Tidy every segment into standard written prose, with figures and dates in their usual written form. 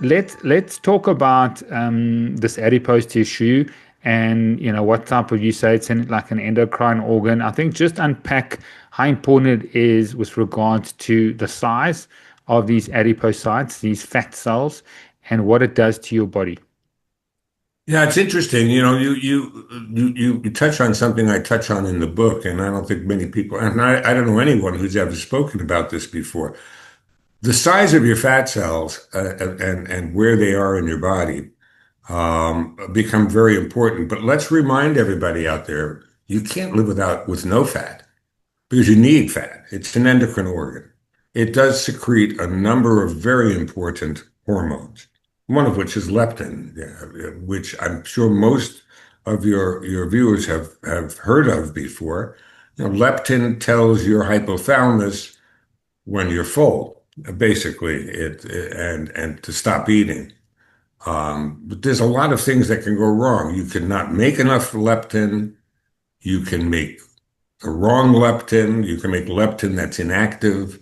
let's talk about this adipose tissue and what type of, you say it's like an endocrine organ. I think just unpack how important it is with regards to the size of these adipocytes, these fat cells, and what it does to your body. Yeah, it's interesting. You touch on something I touch on in the book, and I don't think many people, and I don't know anyone who's ever spoken about this before. The size of your fat cells and where they are in your body become very important. But let's remind everybody out there, you can't live with no fat because you need fat. It's an endocrine organ. It does secrete a number of very important hormones, one of which is leptin, which I'm sure most of your viewers have heard of before. Leptin tells your hypothalamus when you're full, basically, and to stop eating. But there's a lot of things that can go wrong. You cannot make enough leptin. You can make the wrong leptin. You can make leptin that's inactive.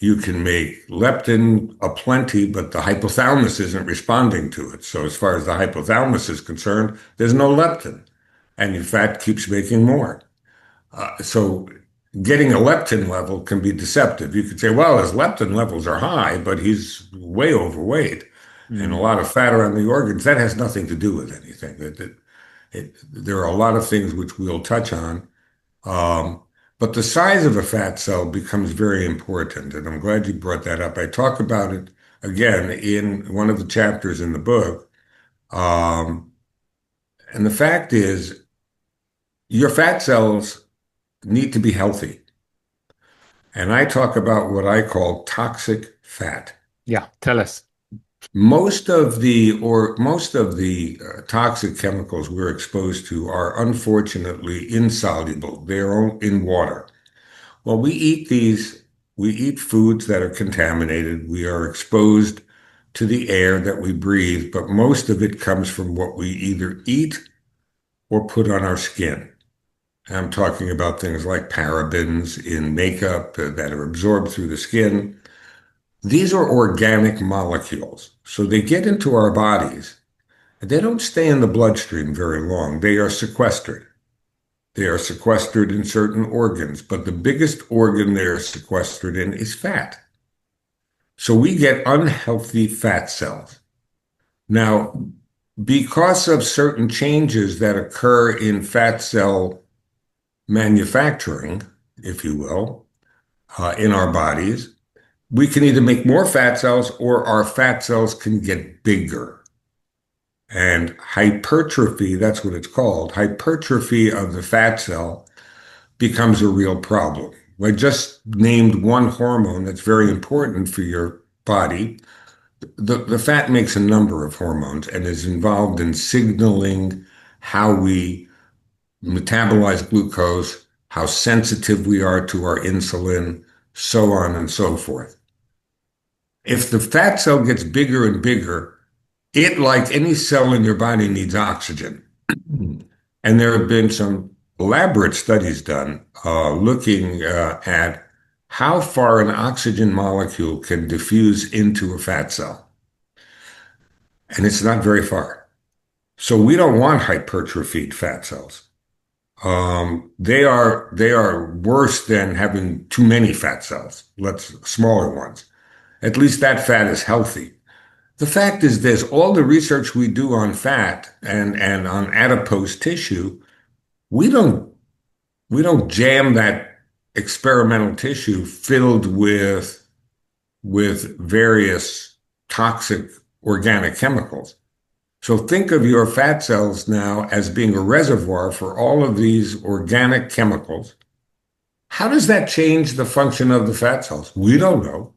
You can make leptin aplenty, but the hypothalamus isn't responding to it. So as far as the hypothalamus is concerned, there's no leptin, and your fat keeps making more. So getting a leptin level can be deceptive. You could say, well, his leptin levels are high, but he's way overweight and a Mm. lot of fat around the organs. That has nothing to do with anything. There are a lot of things which we'll touch on. Um, but the size of a fat cell becomes very important, and I'm glad you brought that up. I talk about it again in one of the chapters in the book. Um, and the fact is, your fat cells need to be healthy. And I talk about what I call toxic fat. Yeah, tell us. Most of the toxic chemicals we're exposed to are unfortunately insoluble. They're in water. Well, we eat foods that are contaminated. We are exposed to the air that we breathe, but most of it comes from what we either eat or put on our skin. I'm talking about things like parabens in makeup that are absorbed through the skin. These are organic molecules. So they get into our bodies. They don't stay in the bloodstream very long. They are sequestered. They are sequestered in certain organs, but the biggest organ they are sequestered in is fat. So we get unhealthy fat cells. Now, because of certain changes that occur in fat cell manufacturing, if you will, in our bodies, we can either make more fat cells or our fat cells can get bigger. And hypertrophy, that's what it's called, hypertrophy of the fat cell becomes a real problem. I just named one hormone that's very important for your body. The fat makes a number of hormones and is involved in signaling how we metabolize glucose, how sensitive we are to our insulin, so on and so forth. If the fat cell gets bigger and bigger, it, like any cell in your body, needs oxygen. And there have been some elaborate studies done looking at how far an oxygen molecule can diffuse into a fat cell. And it's not very far. So we don't want hypertrophied fat cells. They are worse than having too many fat cells, let's smaller ones. At least that fat is healthy. The fact is this, all the research we do on fat and on adipose tissue, we don't we don't jam that experimental tissue filled with various toxic organic chemicals. So think of your fat cells now as being a reservoir for all of these organic chemicals. How does that change the function of the fat cells? We don't know.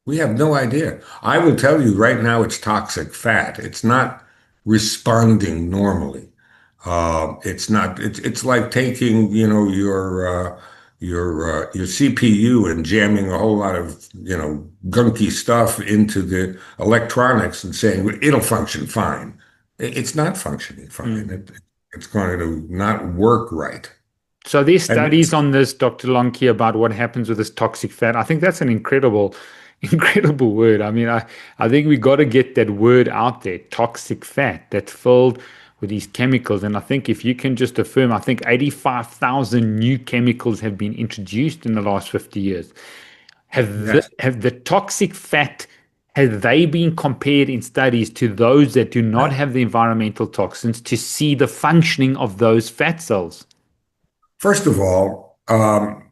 We have no idea. I will tell you right now it's toxic fat. It's not responding normally. It's not. It's like taking, your CPU and jamming a whole lot of, gunky stuff into the electronics and saying it'll function fine. It's not functioning fine. Mm. It's going to not work right. So these And studies on this, Dr. Lonke, about what happens with this toxic fat, I think that's an incredible incredible word. I mean, I think we got to get that word out there, toxic fat that's filled with these chemicals. And I think if you can just affirm, I think 85,000 new chemicals have been introduced in the last 50 years. Yes. Have the toxic fat, have they been compared in studies to those that do not have the environmental toxins to see the functioning of those fat cells? First of all,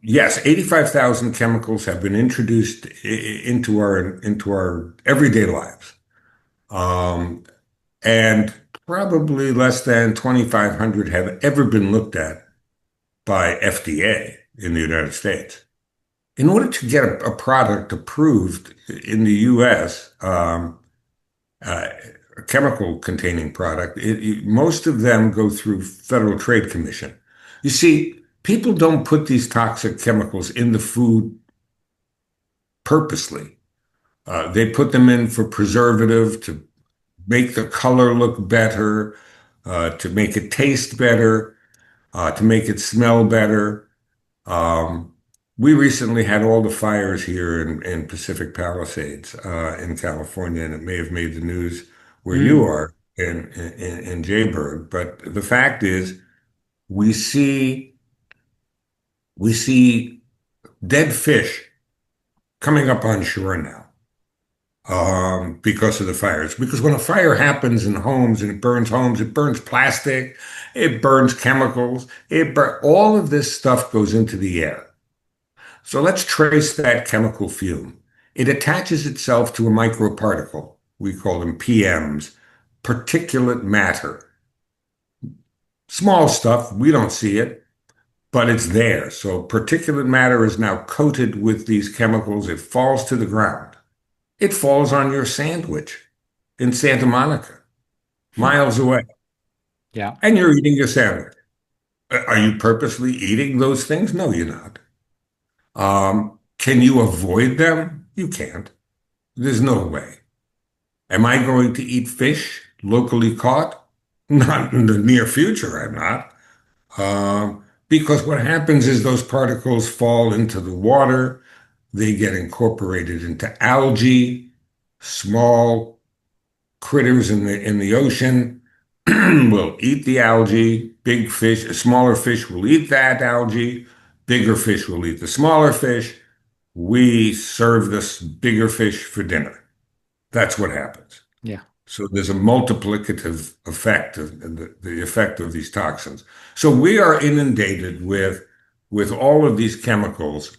yes, 85,000 chemicals have been introduced into our everyday lives. Um, and probably less than 2,500 have ever been looked at by FDA in the United States. In order to get a product approved in the US, uh, a chemical containing product, most of them go through Federal Trade Commission. You see, people don't put these toxic chemicals in the food purposely. They put them in for preservative, to make the color look better, to make it taste better, to make it smell better. Um, we recently had all the fires here in Pacific Palisades, in California, and it may have made the news where you Mm, are in Jayburg. But the fact is, we see we see dead fish coming up on shore now, because of the fires. Because when a fire happens in homes and it burns plastic, it burns chemicals, all of this stuff goes into the air. So let's trace that chemical fume. It attaches itself to a microparticle. We call them PMs, particulate matter. Small stuff, we don't see it, but it's there. So particulate matter is now coated with these chemicals. It falls to the ground. It falls on your sandwich in Santa Monica, miles away, yeah. and you're eating your sandwich. Are you purposely eating those things? No, you're not. Can you avoid them? You can't. There's no way. Am I going to eat fish locally caught? Not in the near future, I'm not. Because what happens is those particles fall into the water, they get incorporated into algae, small critters in the ocean will eat the algae. Big fish, smaller fish will eat that algae. Bigger fish will eat the smaller fish. We serve this bigger fish for dinner. That's what happens. Yeah. So there's a multiplicative effect of the effect of these toxins. So we are inundated with all of these chemicals.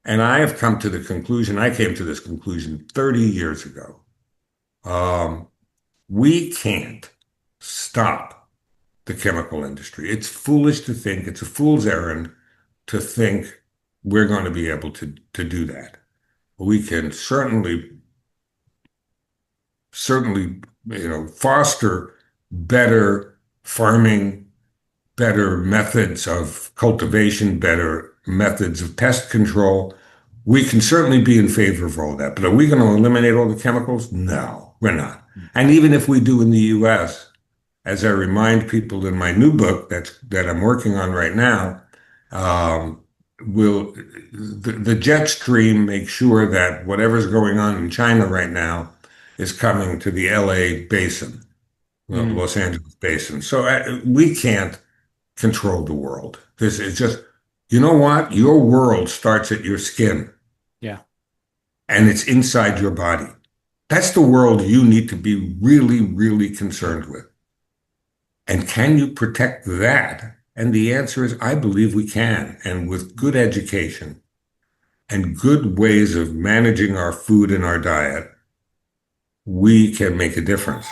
And I have come to the conclusion, I came to this conclusion 30 years ago. Um, we can't stop the chemical industry. It's foolish to think, it's a fool's errand to think we're going to be able to do that. We can certainly, foster better farming, better methods of cultivation, better methods of pest control. We can certainly be in favor of all that. But are we going to eliminate all the chemicals? No, we're not. And even if we do in the US, as I remind people in my new book that I'm working on right now, um, will the jet stream make sure that whatever's going on in China right now is coming to the LA basin, the Mm, Los Angeles basin. So we can't control the world. This is just, you know what? Your world starts at your skin yeah. and it's inside your body. That's the world you need to be really, really concerned with. And can you protect that? And the answer is, I believe we can. And with good education and good ways of managing our food and our diet, we can make a difference.